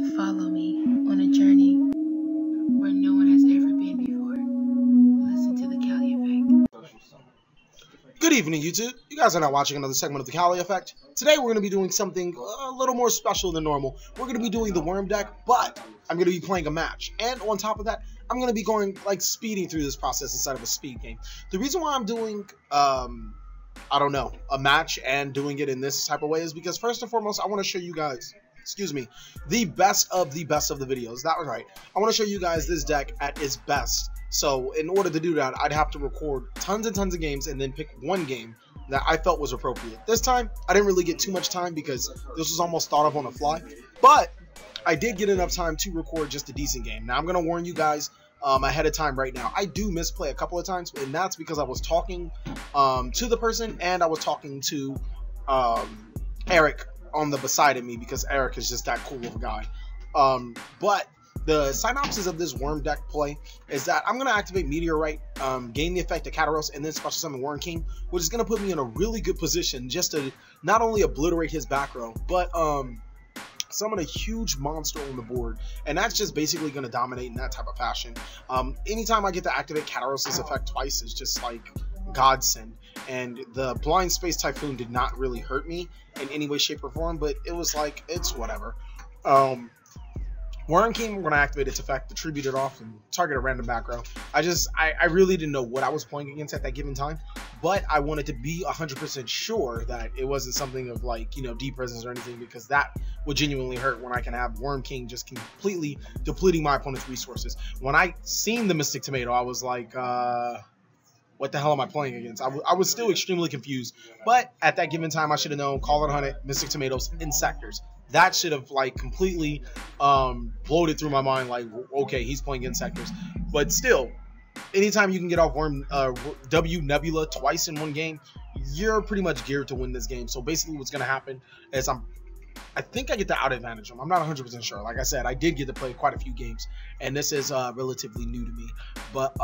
Follow me on a journey where no one has ever been before. Listen to TheCaliEffect. Good evening, YouTube. You guys are now watching another segment of the Cali Effect. Today we're going to be doing something a little more special than normal. We're going to be doing the worm deck, but I'm going to be playing a match. And on top of that, I'm going to be going, speeding through this process instead of a speed game. The reason why I'm doing, I don't know, a match and doing it in this type of way is because, first and foremost, I want to show you guys, the best of the videos. That was right. I want to show you guys this deck at its best. So in order to do that, I'd have to record tons and tons of games and then pick one game that I felt was appropriate. This time, I didn't really get too much time because this was almost thought of on the fly. But I did get enough time to record just a decent game. Now, I'm going to warn you guys ahead of time right now. I do misplay a couple of times, and that's because I was talking to the person and I was talking to Eric on the beside of me because Eric is just that cool of a guy. But the synopsis of this worm deck play is that I'm going to activate Meteorite, gain the effect of Kataros, and then special summon Worm King, which is going to put me in a really good position just to not only obliterate his back row, but summon a huge monster on the board, and that's just basically going to dominate in that type of fashion. Anytime I get to activate Kataros's effect twice is just like godsend, and the Blind Space Typhoon did not really hurt me in any way, shape, or form, but it was like, it's whatever. Worm King, we're going to activate its effect, attribute it off, and target a random back row. I really didn't know what I was playing against at that given time, but I wanted to be 100% sure that it wasn't something of deep presence or anything, because that would genuinely hurt when I can have Worm King just completely depleting my opponent's resources. When I seen the Mystic Tomato, I was like, what the hell am I playing against? I was still extremely confused, but at that given time, I should have known Call It Hunted, Mystic Tomatoes, Inzektors. That should have completely bloated through my mind, okay, he's playing Inzektors. But still, anytime you can get off W Nebula twice in one game, you're pretty much geared to win this game. So basically what's going to happen is I think I get the out advantage. I'm not 100% sure. Like I said, I did get to play quite a few games, and this is relatively new to me. But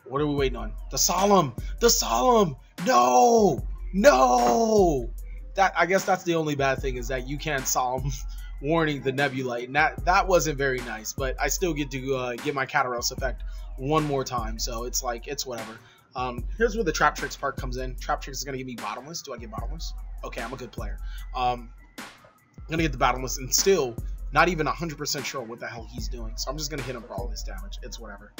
what are we waiting on? The Solemn! The Solemn! No! No! I guess that's the only bad thing, is that you can't Solemn warning the Nebulite, and that wasn't very nice, but I still get to get my Kataros effect one more time, so it's whatever. Here's where the Trap Tricks part comes in. Trap Tricks is going to give me Bottomless. Do I get Bottomless? Okay, I'm a good player. I'm going to get the Bottomless, and still not even 100% sure what the hell he's doing, so I'm just going to hit him for all his damage. It's whatever.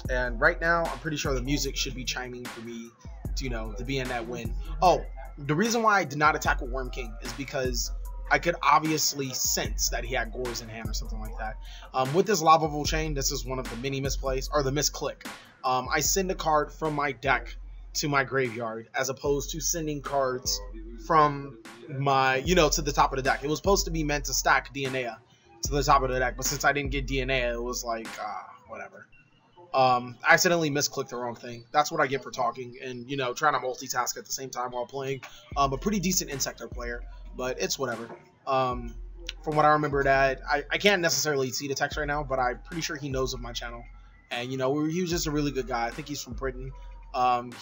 And right now, I'm pretty sure the music should be chiming for me to be in that win. Oh, the reason why I did not attack with Worm King is because I could obviously sense that he had Gores in hand or something like that. With this Lava Volt Chain, this is one of the many misplays, or the misclick. I send a card from my deck to my graveyard, as opposed to sending cards from my, to the top of the deck. It was supposed to be meant to stack DNA to the top of the deck, but since I didn't get DNA, it was like, whatever. I accidentally misclicked the wrong thing. That's what I get for talking and, trying to multitask at the same time while playing. A pretty decent Inzektor player, but it's whatever. From what I remember, that I can't necessarily see the text right now, but I'm pretty sure he knows of my channel. And, he was just a really good guy. I think he's from Britain.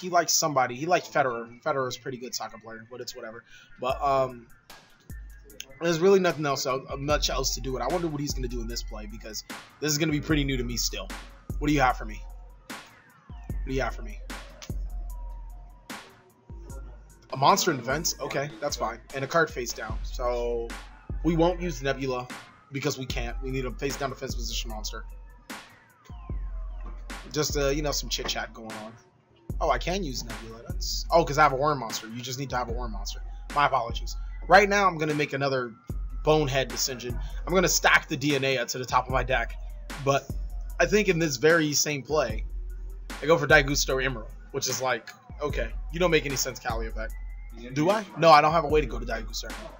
He likes somebody. He likes Federer. Federer is a pretty good soccer player, but it's whatever. But, there's really nothing else, much else to do it. I wonder what he's going to do in this play, because this is going to be pretty new to me still. What do you have for me? What do you have for me? A monster in defense? Okay, that's fine. And a card face down. So we won't use Nebula because we can't. We need a face down defense position monster. Just some chit chat going on. Oh, I can use Nebula. Because I have a worm monster. You just need to have a worm monster. My apologies. Right now, I'm gonna make another bonehead decision. I'm gonna stack the DNA to the top of my deck, but I think in this very same play, I go for Daigusto Emerald, which is like, okay, you don't make any sense, Cali Effect. Do I? No, I don't have a way to go to Daigusto Emerald.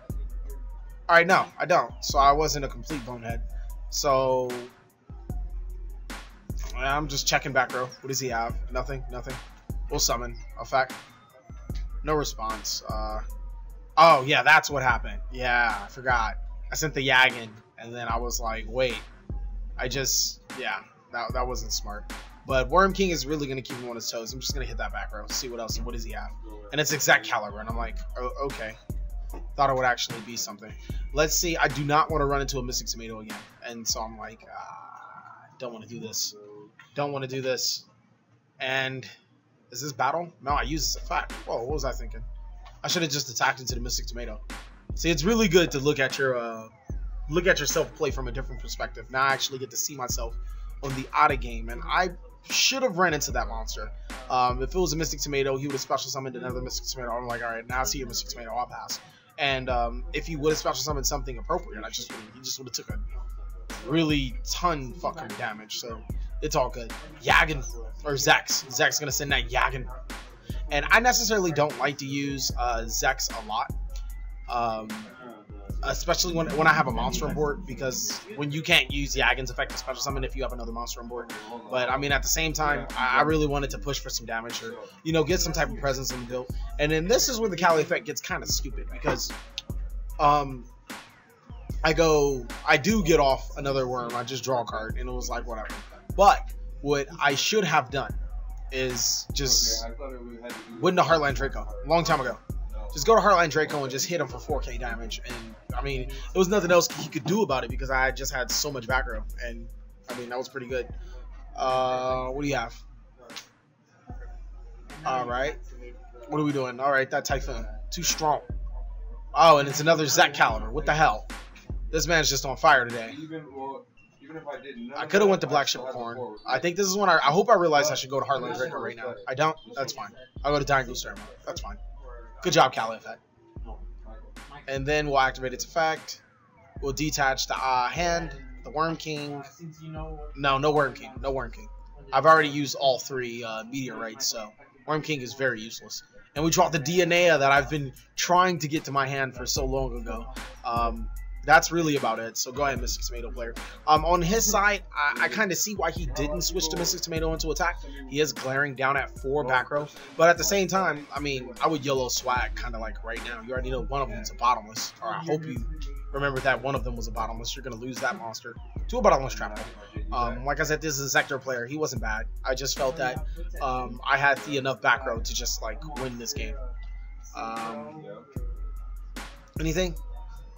Alright, no, I don't. So I wasn't a complete bonehead. So I'm just checking back row. What does he have? Nothing, nothing. We'll summon. Effect. No response. Oh, yeah, that's what happened. Yeah, I forgot. I sent the Yagan, and then I was like, wait. Yeah, that wasn't smart. But Worm King is really going to keep him on his toes. I'm just going to hit that back row, see what else, what does he have. And it's exact caliber, and I'm like, oh, okay. Thought it would actually be something. Let's see. I do not want to run into a Mystic Tomato again. And so I'm like, don't want to do this. Don't want to do this. And is this battle? No, I use this effect. Whoa, what was I thinking? I should have just attacked into the Mystic Tomato. See, it's really good to look at yourself play from a different perspective. Now I actually get to see myself on the auto game, and I should have ran into that monster. If it was a Mystic Tomato, he would have special summoned another Mystic Tomato. I'm like, all right, now I see a Mystic Tomato, I'll pass. And if he would have special summoned something appropriate, he just would have took a really ton fucking damage. So it's all good. Yagen or Zex. Zex gonna send that Yagen. And I necessarily don't like to use Zex a lot. Especially when I have a monster on board, because when you can't use Yagen's effect to special summon if you have another monster on board. But I mean, at the same time, I really wanted to push for some damage, or get some type of presence in the build. And then this is where the TheCaliEffect gets kind of stupid, because I do get off another worm, I just draw a card, and it was like whatever. But what I should have done is just win the Heartland Draco a long time ago. Just go to Heartland Draco and just hit him for 4k damage. And, I mean, there was nothing else he could do about it, because I just had so much back row. And, I mean, that was pretty good. What do you have? Alright. What are we doing? Alright, that Typhoon. Too strong. Oh, and it's another Zek Caliber. What the hell? This man's just on fire today. I could have went to Black Shipcorn. I think this is when I hope I realize I should go to Heartland Draco right now. I don't? That's fine. I'll go to Dying Goose Thermo. That's fine. Good job, TheCaliEffect. And then we'll activate its effect. We'll detach the hand, the Worm King. No Worm King. No Worm King. I've already used all three meteorites, so Worm King is very useless. And we draw the DNA that I've been trying to get to my hand for so long ago. That's really about it. So go ahead, Mystic Tomato player. On his side, I kind of see why he didn't switch to Mystic Tomato into attack. He is glaring down at 4 back row. But at the same time, I mean, I would YOLO swag kind of like right now. You already know one of them is a bottomless. Or I hope you remember that one of them was a bottomless. You're going to lose that monster to a bottomless trap. Like I said, this is a Inzektor player. He wasn't bad. I just felt that I had enough back row to just like win this game. Anything?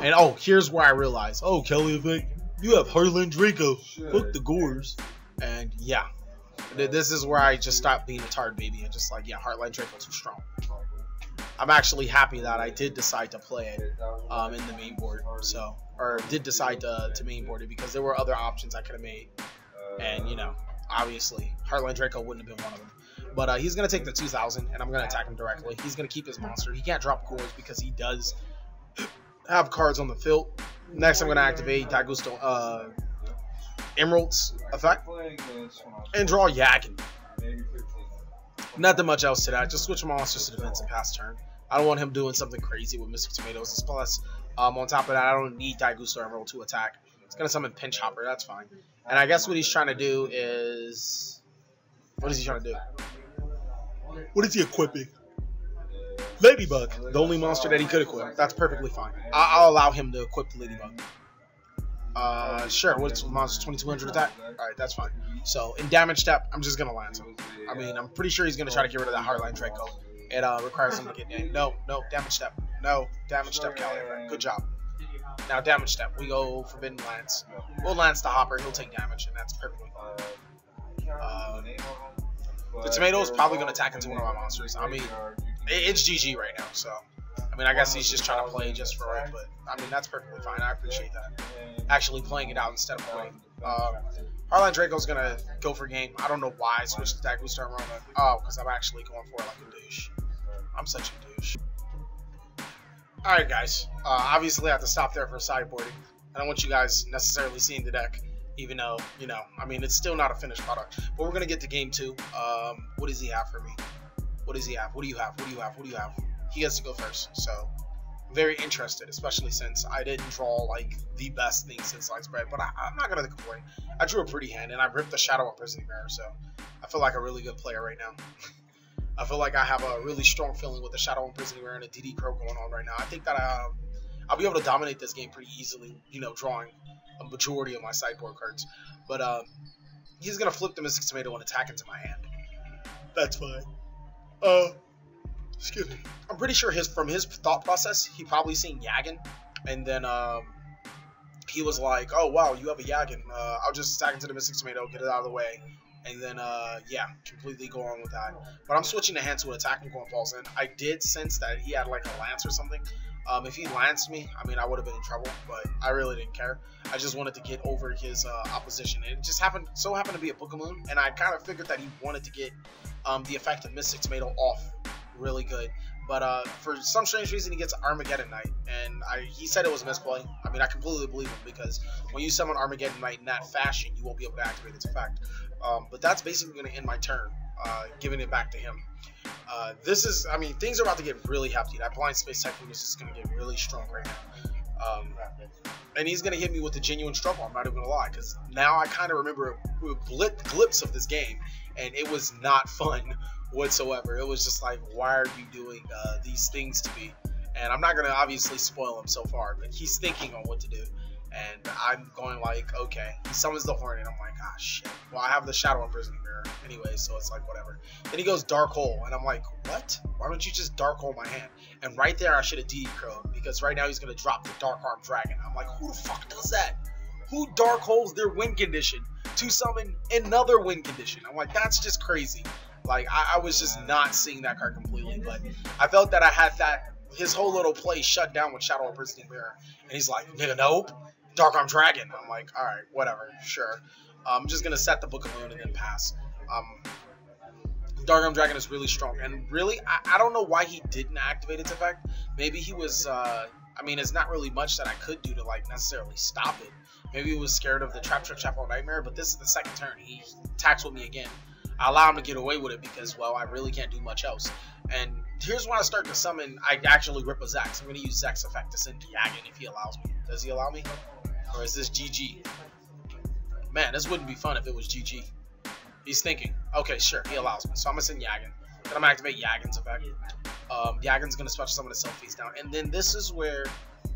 And oh, here's where I realized, oh, TheCaliEffect, you have Heartland Draco. Fuck the Gores. And yeah, this is where I just stopped being a tard baby and just like, yeah, Heartland Draco too strong. I'm actually happy that I did decide to play it in the main board, so, or did decide to main board it, because there were other options I could have made. And obviously, Heartland Draco wouldn't have been one of them. But he's gonna take the 2000, and I'm gonna attack him directly. He's gonna keep his monster. He can't drop Gores because he does have cards on the field. Next, I'm going to activate Dagusto Emerald's effect and draw Yagen. Nothing much else to that. Just switch monsters to defense and pass turn. I don't want him doing something crazy with Mystic Tomatoes. Plus, on top of that, I don't need Dagusto Emerald to attack. It's going to summon Pinch Hopper. That's fine. And I guess what he's trying to do is... What is he trying to do? What is he equipping? Ladybug, the only monster that he could equip. That's perfectly fine. I'll allow him to equip the Ladybug. Sure. What's the monster? 2200 attack? Alright, that's fine. So, in damage step, I'm just going to land him. I mean, I'm pretty sure he's going to try to get rid of that Heartland Draco. It requires him to get in. No, damage step. No, damage step, TheCaliEffect. Good job. Now, damage step. We go Forbidden Lance. We'll Lance the Hopper. He'll take damage, and that's perfectly fine. The tomato is probably going to attack into one of my monsters. I mean, it's GG right now, so I mean, I guess he's just trying to play just for it, but I mean, that's perfectly fine. I appreciate that. Actually playing it out instead of playing. Heartland Draco's gonna go for game. I don't know why I switched to Dagusto Emerald. Oh, because I'm actually going for it like a douche. I'm such a douche. Alright, guys. Obviously, I have to stop there for sideboarding. I don't want you guys necessarily seeing the deck, even though, I mean, it's still not a finished product. But we're gonna get to game 2. What does he have for me? What does he have? What do you have? What do you have? What do you have? He gets to go first, so I'm very interested, especially since I didn't draw like the best thing since Sliced Bread, but I'm not gonna complain. I drew a pretty hand, and I ripped the Shadow on Prisoning Bearer, so I feel like a really good player right now. I feel like I have a really strong feeling with the Shadow on Prisoning Bearer and a DD Crow going on right now. I think that I'll be able to dominate this game pretty easily, drawing a majority of my sideboard cards. But he's gonna flip the Mystic Tomato and attack into my hand. That's fine. Excuse me. I'm pretty sure from his thought process, he probably seen Yagin, and then he was like, "Oh wow, you have a Yagin. I'll just stack into the Mystic Tomato, get it out of the way, and then yeah, completely go on with that." But I'm switching the hand to an attacking Corn Falls, and I did sense that he had like a lance or something. If he lanced me, I mean, I would have been in trouble, but I really didn't care. I just wanted to get over his opposition, and it just happened to be a Book-a-Moon, and I kind of figured that he wanted to get the effect of Mystic Tomato off really good. But for some strange reason, he gets Armageddon Knight, and he said it was misplay. I mean, I completely believe him, because when you summon Armageddon Knight in that fashion, you won't be able to activate its effect. But that's basically going to end my turn, giving it back to him. This is, I mean, things are about to get really hefty. That Blind Space Typhoon is just going to get really strong right now. And he's going to hit me with a genuine struggle, I'm not even going to lie, because now I kind of remember a glimpse of this game, and it was not fun whatsoever. It was just like, why are you doing these things to me? And I'm not going to obviously spoil him so far, but he's thinking on what to do. And I'm going like, okay. He summons the Hornet, and I'm like, ah, shit. Well, I have the Shadow Imprisoning Mirror anyway, so it's like, whatever. Then he goes Dark Hole, and I'm like, what? Why don't you just Dark Hole my hand? And right there, I should have DD-Crowed, because right now he's going to drop the Dark Arm Dragon. I'm like, who the fuck does that? Who Dark Holes their win condition to summon another win condition? I'm like, that's just crazy. Like, I was just not seeing that card completely, but I felt that I had his whole little play shut down with Shadow Imprisoning Mirror. And he's like, nigga, nope. Dark Arm Dragon. I'm like, alright, whatever, sure. I'm just going to set the Book-a-Moon and then pass. Dark Arm Dragon is really strong. And really, I don't know why he didn't activate its effect. Maybe he was, I mean, it's not really much that I could do to, like, necessarily stop it. Maybe he was scared of the Trap Nightmare, but this is the second turn. He attacks with me again. I allow him to get away with it because, well, I really can't do much else. And here's when I start to summon, I actually rip a Zex. I'm going to use Zex effect to send Yagin if he allows me. Does he allow me? Or is this GG? Man, this wouldn't be fun if it was GG. He's thinking, okay, sure, he allows me. So I'm going to send Yagin. Then I'm going to activate Yagin's effect. Yagin's going to special summon itself face down. And then this is where,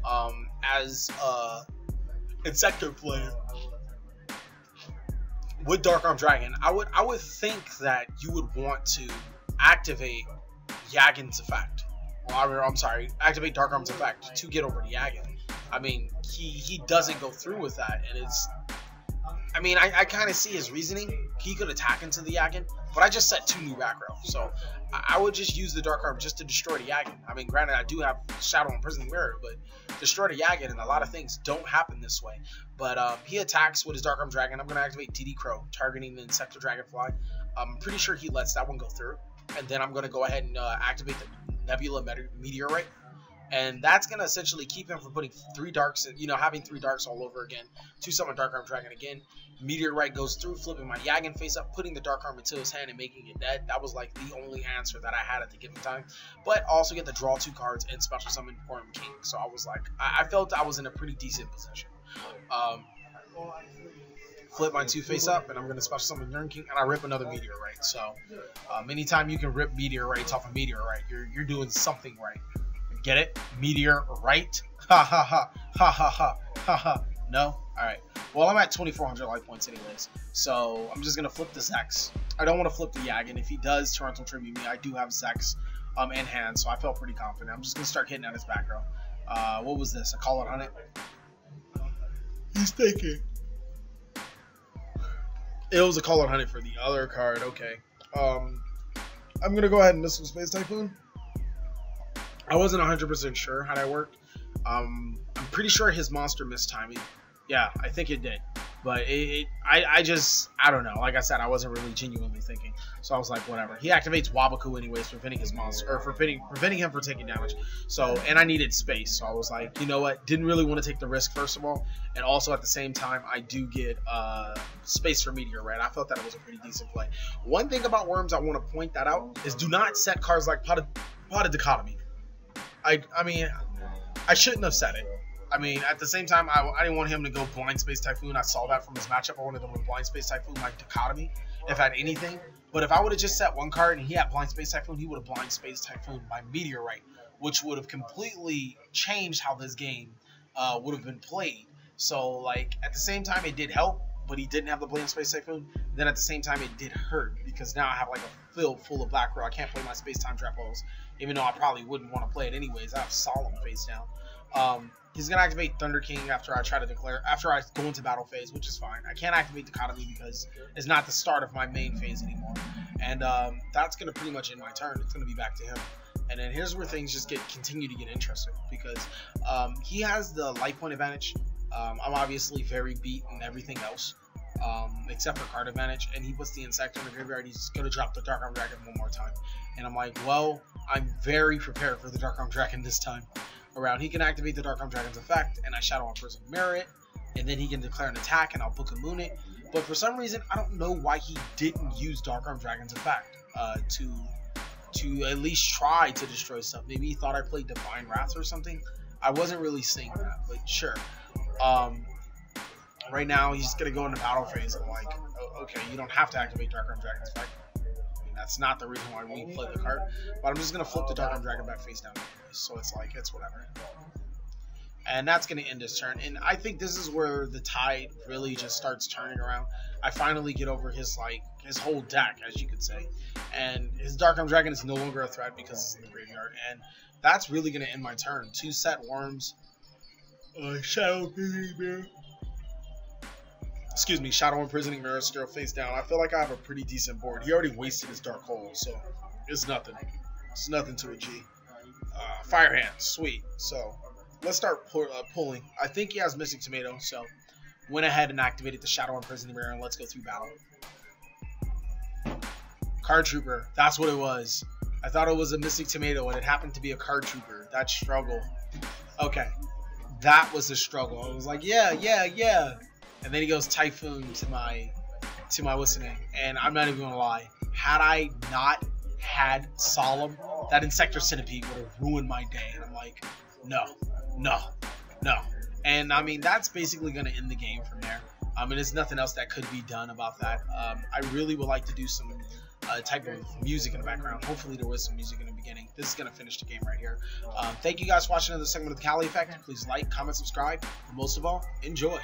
as Inzektor player, with Dark Arm Dragon, I would think that you would want to activate Yagin's effect. Well, I'm sorry, activate Dark Arm's effect to get over to Yagin. I mean, he doesn't go through with that, and it's... I mean, I kind of see his reasoning. He could attack into the Yagin, but I just set 2 new back row, so I would just use the Dark Arm just to destroy the Yagin. I mean, granted, I do have Shadow Imprisoning Mirror, but destroy the Yagin, and a lot of things don't happen this way. But he attacks with his Dark Arm Dragon. I'm going to activate DD-Crow, targeting the Inzektors Dragonfly. I'm pretty sure he lets that one go through. And then I'm going to go ahead and activate the Nebula Meteorite. And that's going to essentially keep him from putting 3 darks, you know, having 3 darks all over again. To summon Dark Arm Dragon again. Meteorite goes through, flipping my Yagin face up, putting the Dark Arm into his hand and making it dead. That was like the only answer that I had at the given time. But also get to draw 2 cards and special summon Form King. So I was like, I felt I was in a pretty decent position. Flip my 2 face up, and I'm going to special summon Yearn King, and I rip another Meteorite. So anytime you can rip Meteorites off a Meteorite, you're doing something right. Get it? Meteorite? Ha ha ha ha ha ha ha ha. No? Alright. Well, I'm at 2,400 life points anyways, so I'm just going to flip the Zex. I don't want to flip the Yagin. If he does Torrential Tribute me, I do have Zex in hand, so I felt pretty confident. I'm just going to start hitting at his back row. What was this? A Call Out Hunted? He's thinking. It was a Call Out Hunted for the other card. Okay. I'm going to go ahead and Missile Space Typhoon. I wasn't 100% sure how that worked. I'm pretty sure his monster missed timing. Yeah, I think it did. But I don't know. Like I said, I wasn't really genuinely thinking. So I was like, whatever. He activates Wabaku anyways, preventing his monster, or preventing him from taking damage. So, and I needed space. So I was like, you know what? Didn't really want to take the risk, first of all. And also at the same time, I do get space for Meteorite. I felt that it was a pretty decent play. One thing about Worms, I want to point that out, is do not set cards like Potted Dichotomy. I mean, I shouldn't have said it. I mean, at the same time, I didn't want him to go Blind Space Typhoon. I saw that from his matchup. I wanted him to Blind Space Typhoon like Dichotomy, if I had anything. But if I would have just set 1 card and he had Blind Space Typhoon, he would have Blind Space Typhoon by Meteorite, which would have completely changed how this game would have been played. So, like, at the same time, it did help. but he didn't have the Bland Space Typhoon. Then at the same time, it did hurt because now I have like a field full of black row. I can't play my Space Time Trap balls, even though I probably wouldn't want to play it anyways. I have Solemn face down. He's gonna activate Thunder King after I try to declare, after I go into battle phase, which is fine. I can't activate Dichotomy because it's not the start of my main phase anymore, and that's gonna pretty much end my turn. It's gonna be back to him. And then here's where things just continue to get interesting because he has the life point advantage. I'm obviously very beat in everything else except for card advantage, and he puts the Inzektors in the graveyard. He's gonna drop the Dark Arm Dragon one more time, and I'm like, well, I'm very prepared for the Dark Arm Dragon this time around. He can activate the Dark Arm Dragon's effect, and I Shadow on Prison Mirror it, and then he can declare an attack, and I'll Book a Moon it. But for some reason, I don't know why he didn't use Dark Arm Dragon's effect to at least try to destroy stuff. Maybe he thought I played Divine Wrath or something. I wasn't really seeing that, but sure. Right now, he's going to go into battle phase. I'm like, oh, okay, you don't have to activate Dark Arm Dragon's effect. I mean, that's not the reason why we play the card. But I'm just going to flip the Dark Arm Dragon back face down anyways. So it's like, it's whatever. And that's going to end his turn. And I think this is where the tide really just starts turning around. I finally get over his whole deck, as you could say. And his Dark Arm Dragon is no longer a threat because it's in the graveyard. And that's really going to end my turn. 2 set Worms. Shadow Imprisoning Mirror. Excuse me, Shadow Imprisoning Mirror, still face down. I feel like I have a pretty decent board. He already wasted his Dark Hole, so it's nothing. It's nothing to a G. Fire Hand, sweet. So let's start pulling. I think he has Mystic Tomato, so went ahead and activated the Shadow Imprisoning Mirror, and let's go through battle. Card Trooper, that's what it was. I thought it was a Mystic Tomato, and it happened to be a Card Trooper. That struggle. Okay, that was the struggle. I was like, yeah. And then he goes Typhoon to my listening, and I'm not even gonna lie. Had I not had Solemn, that Inzektors Centipede would have ruined my day. And I'm like, no. And I mean, that's basically gonna end the game from there. I mean, there's nothing else that could be done about that. I really would like to do some type of music in the background. Hopefully there was some music in the beginning. This is going to finish the game right here. Thank you guys for watching another segment of the Cali Effect. Please like, comment, subscribe, and most of all, enjoy.